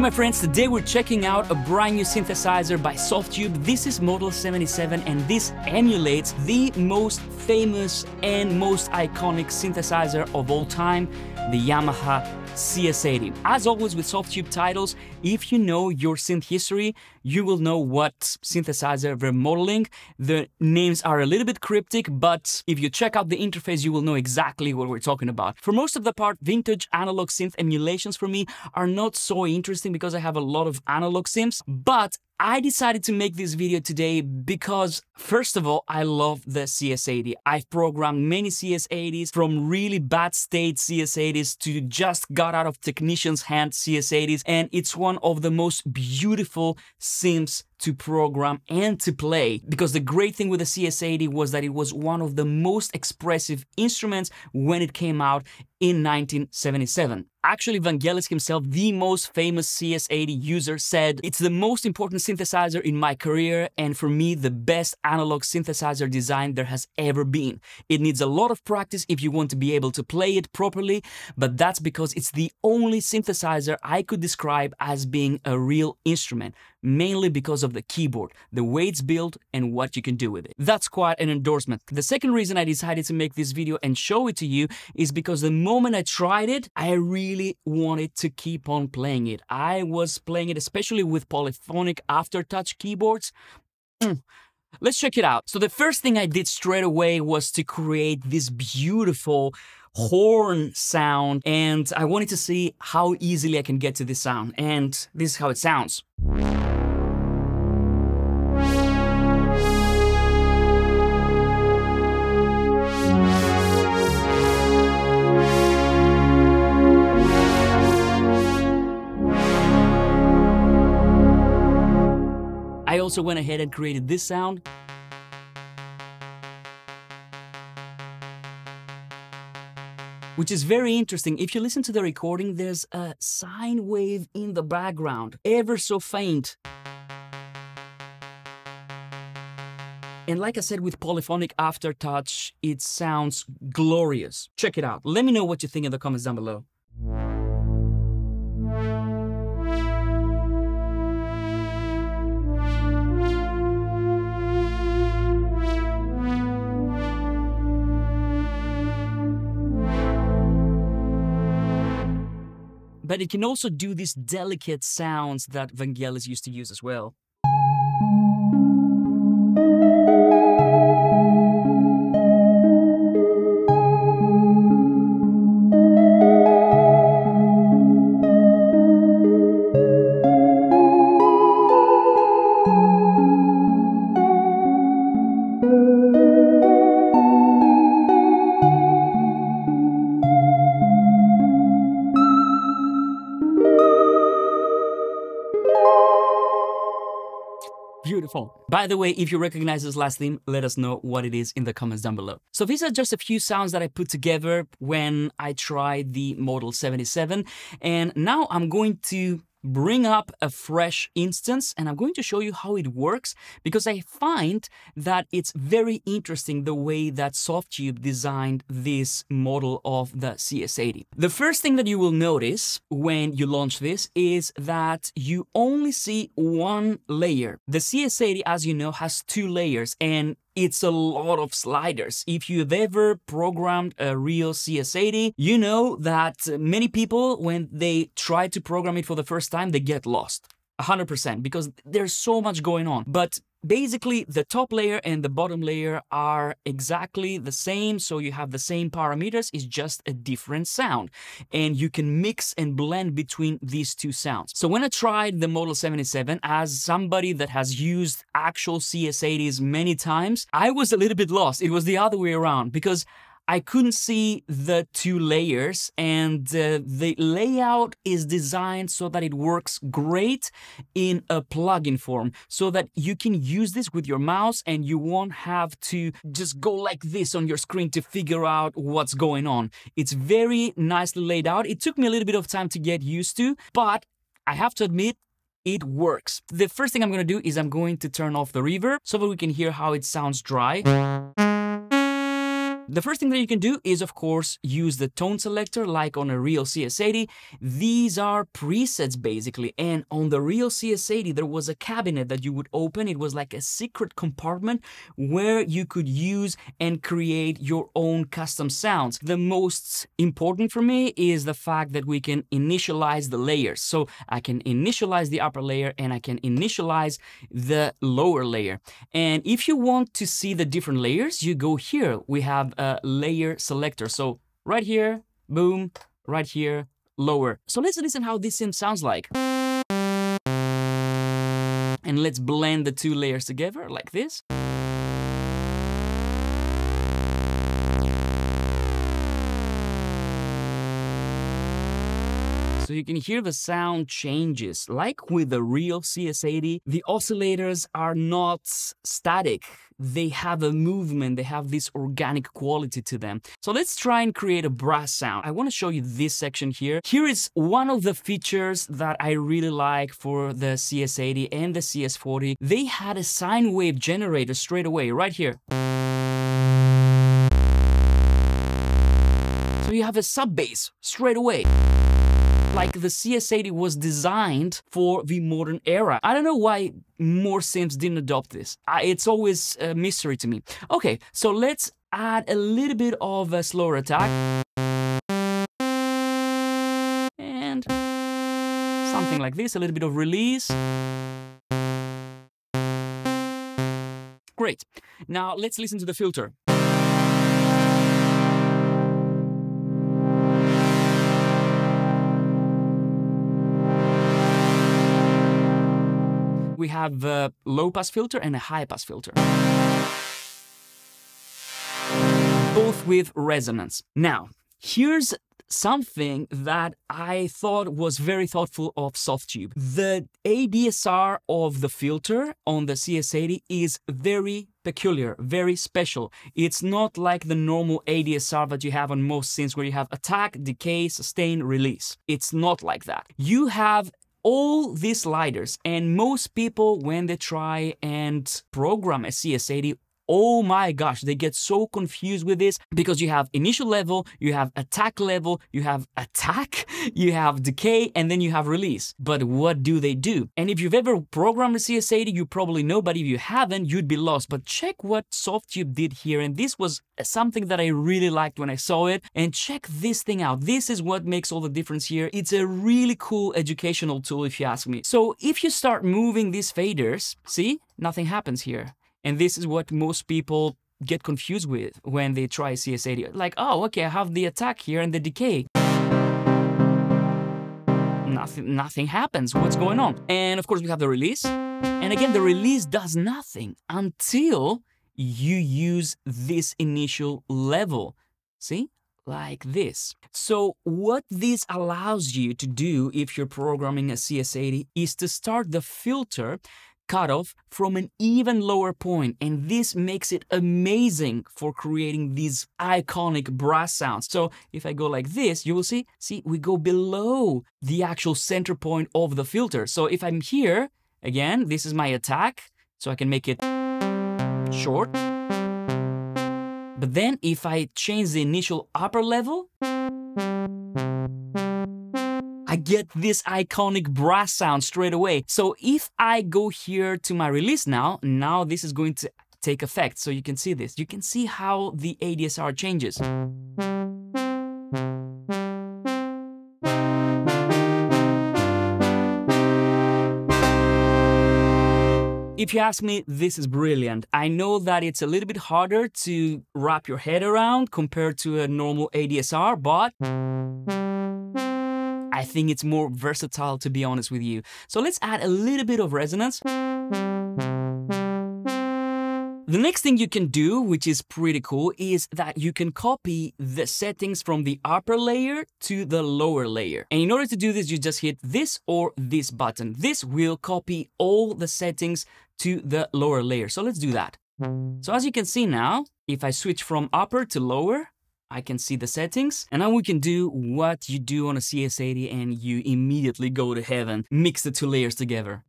my friends, today we're checking out a brand new synthesizer by Softube. This is Model 77 and this emulates the most famous and most iconic synthesizer of all time, the Yamaha CS80. As always with Softube titles, if you know your synth history, you will know what synthesizer we're modeling. The names are a little bit cryptic, but if you check out the interface, you will know exactly what we're talking about. For most of the part, vintage analog synth emulations for me are not so interesting because I have a lot of analog synths, but I decided to make this video today because, first of all, I love the CS80. I've programmed many CS80s, from really bad state CS80s to just got out of technician's hand CS80s, and it's one of the most beautiful synths to program and to play, because the great thing with the CS80 was that it was one of the most expressive instruments when it came out in 1977. Actually, Sigalas himself, the most famous CS80 user, said, "It's the most important synthesizer in my career and for me the best analog synthesizer design there has ever been. It needs a lot of practice if you want to be able to play it properly, but that's because it's the only synthesizer I could describe as being a real instrument, mainly because of the keyboard, the way it's built and what you can do with it." That's quite an endorsement. The second reason I decided to make this video and show it to you is because the moment I tried it, I really wanted to keep on playing it. I was playing it especially with polyphonic aftertouch keyboards. Let's check it out. So the first thing I did straight away was to create this beautiful horn sound, and I wanted to see how easily I can get to this sound, and this is how it sounds. I also went ahead and created this sound. Which is very interesting. If you listen to the recording, there's a sine wave in the background, ever so faint. And like I said, with polyphonic aftertouch, it sounds glorious. Check it out. Let me know what you think in the comments down below. But it can also do these delicate sounds that Sigalas used to use as well. Beautiful. By the way, if you recognize this last theme, let us know what it is in the comments down below. So these are just a few sounds that I put together when I tried the Model 77. And now I'm going to bring up a fresh instance and I'm going to show you how it works, because I find that it's very interesting the way that Softube designed this model of the CS80. The first thing that you will notice when you launch this is that you only see one layer. The CS80, as you know, has two layers, and it's a lot of sliders. If you've ever programmed a real CS80, you know that many people, when they try to program it for the first time, they get lost. 100%, because there's so much going on. But basically, the top layer and the bottom layer are exactly the same, so you have the same parameters, it's just a different sound. And you can mix and blend between these two sounds. So when I tried the Model 77, as somebody that has used actual CS80s many times, I was a little bit lost. It was the other way around, because I couldn't see the two layers, and the layout is designed so that it works great in a plugin form, so that you can use this with your mouse and you won't have to just go like this on your screen to figure out what's going on. It's very nicely laid out. It took me a little bit of time to get used to, but I have to admit, it works. The first thing I'm going to do is I'm going to turn off the reverb so that we can hear how it sounds dry. The first thing that you can do is, of course, use the tone selector like on a real CS80. These are presets basically, and on the real CS80 there was a cabinet that you would open. It was like a secret compartment where you could use and create your own custom sounds. The most important for me is the fact that we can initialize the layers. So I can initialize the upper layer and I can initialize the lower layer. And if you want to see the different layers, you go here. We have a layer selector. So right here, boom, right here, lower. So let's listen how this synth sounds like. And let's blend the two layers together like this. So you can hear the sound changes. Like with the real CS80, the oscillators are not static. They have a movement, they have this organic quality to them. So let's try and create a brass sound. I want to show you this section here. Here is one of the features that I really like for the CS80 and the CS40. They had a sine wave generator straight away, right here. So you have a sub bass straight away. Like the CS80 was designed for the modern era. I don't know why more synths didn't adopt this. It's always a mystery to me. Okay, so let's add a little bit of a slower attack. And something like this, a little bit of release. Great. Now let's listen to the filter. We have a low-pass filter and a high-pass filter. Both with resonance. Now, here's something that I thought was very thoughtful of softube. The ADSR of the filter on the CS80 is very peculiar, very special. It's not like the normal ADSR that you have on most synths where you have attack, decay, sustain, release. It's not like that. You have all these sliders, and most people, when they try and program a CS80, oh my gosh, they get so confused with this because you have initial level, you have attack level, you have attack, you have decay, and then you have release. But what do they do? And if you've ever programmed a CS80, you probably know, but if you haven't, you'd be lost. But check what softube did here, and this was something that I really liked when I saw it. And check this thing out. This is what makes all the difference here. It's a really cool educational tool, if you ask me. So if you start moving these faders, see, nothing happens here. And this is what most people get confused with when they try CS80. Like, oh, okay, I have the attack here and the decay. Nothing happens. What's going on? And of course, we have the release. And again, the release does nothing until you use this initial level. See? Like this. So what this allows you to do if you're programming a CS80 is to start the filter cutoff from an even lower point, and this makes it amazing for creating these iconic brass sounds. So if I go like this, you will see we go below the actual center point of the filter. So if I'm here, again, this is my attack, so I can make it short. But then if I change the initial upper level, I get this iconic brass sound straight away. So if I go here to my release now this is going to take effect. So you can see this. You can see how the ADSR changes. If you ask me, this is brilliant. I know that it's a little bit harder to wrap your head around compared to a normal ADSR, but I think it's more versatile, to be honest with you. So let's add a little bit of resonance. The next thing you can do, which is pretty cool, is that you can copy the settings from the upper layer to the lower layer. And in order to do this, you just hit this or this button. This will copy all the settings to the lower layer. So let's do that. So as you can see now, if I switch from upper to lower, I can see the settings, and now we can do what you do on a CS80 and you immediately go to heaven. Mix the two layers together.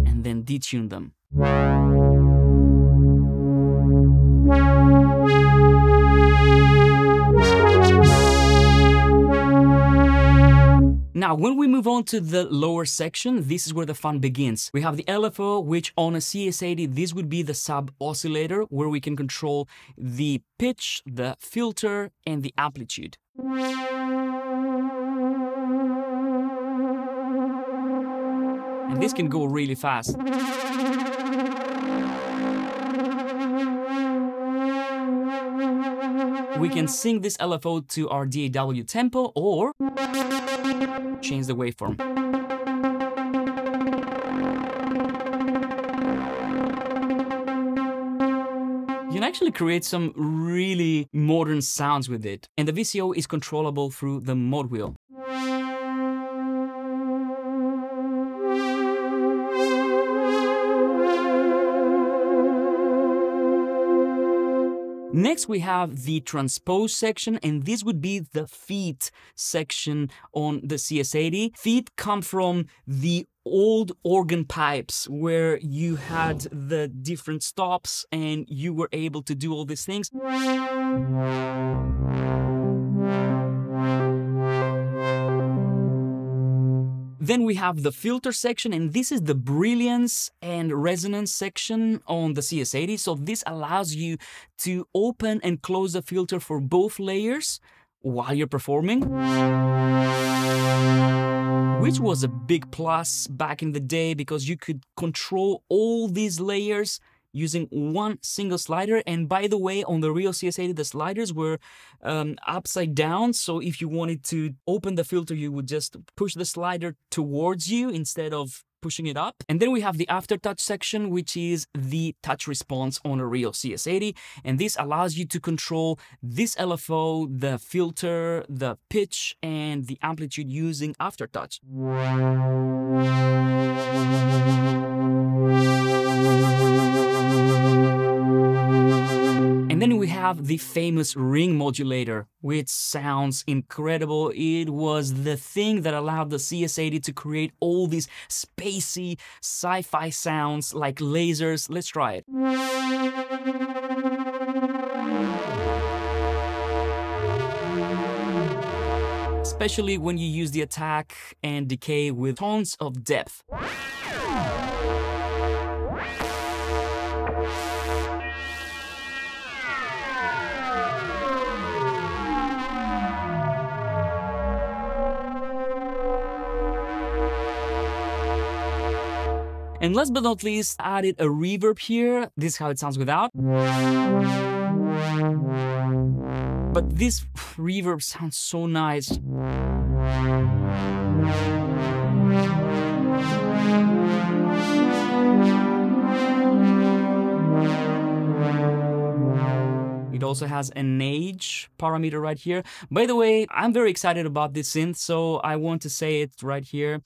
And then detune them. Now, when we move on to the lower section, this is where the fun begins. We have the LFO, which on a CS80, this would be the sub oscillator, where we can control the pitch, the filter, and the amplitude. And this can go really fast. We can sync this LFO to our DAW tempo or change the waveform. You can actually create some really modern sounds with it. And the VCO is controllable through the mode wheel. Next, we have the transpose section, and this would be the feet section on the CS80. Feet come from the old organ pipes where you had the different stops and you were able to do all these things. Then we have the filter section, and this is the brilliance and resonance section on the CS80. So this allows you to open and close the filter for both layers while you're performing, which was a big plus back in the day because you could control all these layers using one single slider. And by the way, on the real CS80, the sliders were upside down. So if you wanted to open the filter, you would just push the slider towards you instead of pushing it up. And then we have the aftertouch section, which is the touch response on a real CS80. And this allows you to control this LFO, the filter, the pitch, and the amplitude using aftertouch. And then we have the famous ring modulator, which sounds incredible. It was the thing that allowed the CS80 to create all these spacey sci-fi sounds like lasers. Let's try it. Especially when you use the attack and decay with tons of depth. And last but not least, added a reverb here. This is how it sounds without. But this reverb sounds so nice. It also has an age parameter right here. By the way, I'm very excited about this synth, so I want to say it right here.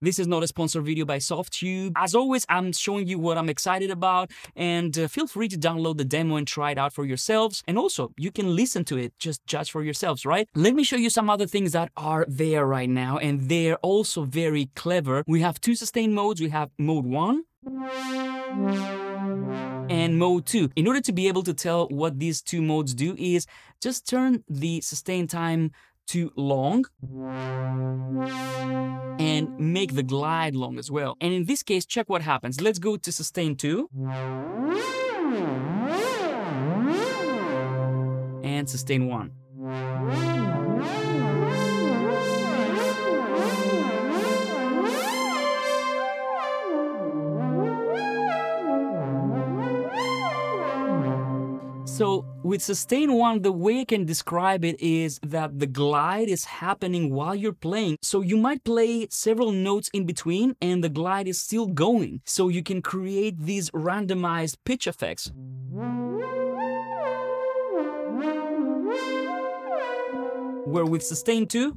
This is not a sponsored video by Softube. As always, I'm showing you what I'm excited about, and feel free to download the demo and try it out for yourselves. And also, you can listen to it, just judge for yourselves, right? Let me show you some other things that are there right now, and they're also very clever. We have two sustain modes. We have mode 1 and mode 2. In order to be able to tell what these two modes do is just turn the sustain time to long and make the glide long as well. And in this case, check what happens. Let's go to sustain 2 and sustain 1. So with sustain 1, the way I can describe it is that the glide is happening while you're playing. So you might play several notes in between and the glide is still going. So you can create these randomized pitch effects. Where with sustain 2,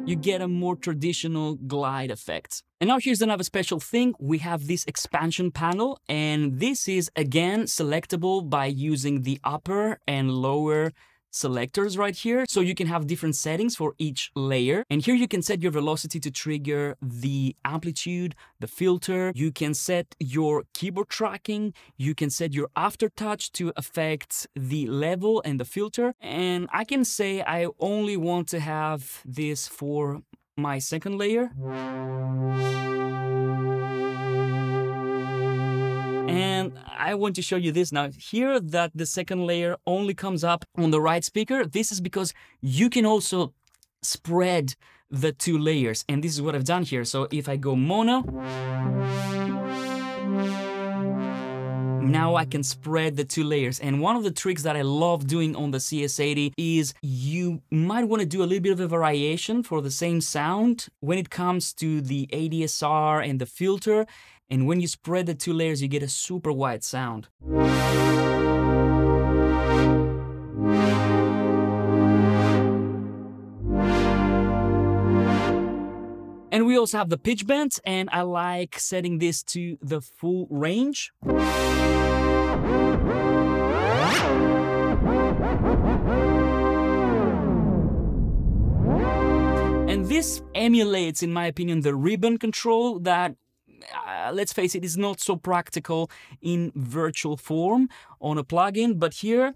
you get a more traditional glide effect. And now here's another special thing. We have this expansion panel, and this is again selectable by using the upper and lower selectors right here, so you can have different settings for each layer. And here you can set your velocity to trigger the amplitude, the filter. You can set your keyboard tracking. You can set your aftertouch to affect the level and the filter. And I can say I only want to have this for my second layer. And I want to show you this now. Here that the second layer only comes up on the right speaker. This is because you can also spread the two layers. And this is what I've done here. So if I go mono, now I can spread the two layers. And one of the tricks that I love doing on the CS80 is you might want to do a little bit of a variation for the same sound when it comes to the ADSR and the filter. And when you spread the two layers, you get a super wide sound. And we also have the pitch bend, and I like setting this to the full range. And this emulates, in my opinion, the ribbon control that, let's face it, is not so practical in virtual form on a plugin, but here...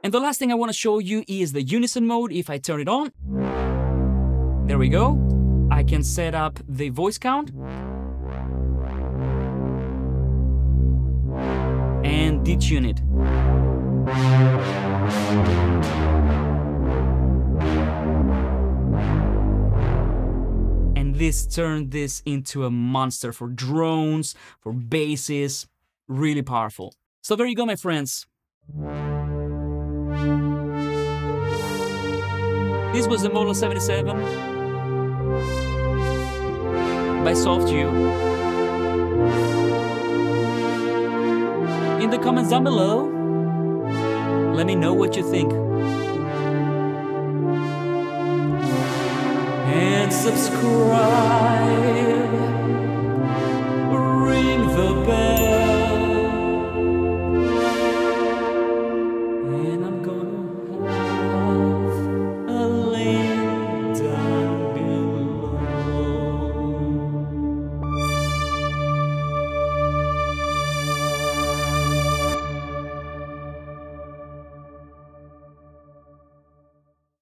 And the last thing I want to show you is the unison mode. If I turn it on, there we go. I can set up the voice count and detune it. And this turned this into a monster for drones, for basses, really powerful. So there you go, my friends. This was the Model 77 by softube. In the comments down below, let me know what you think. And subscribe, ring the bell.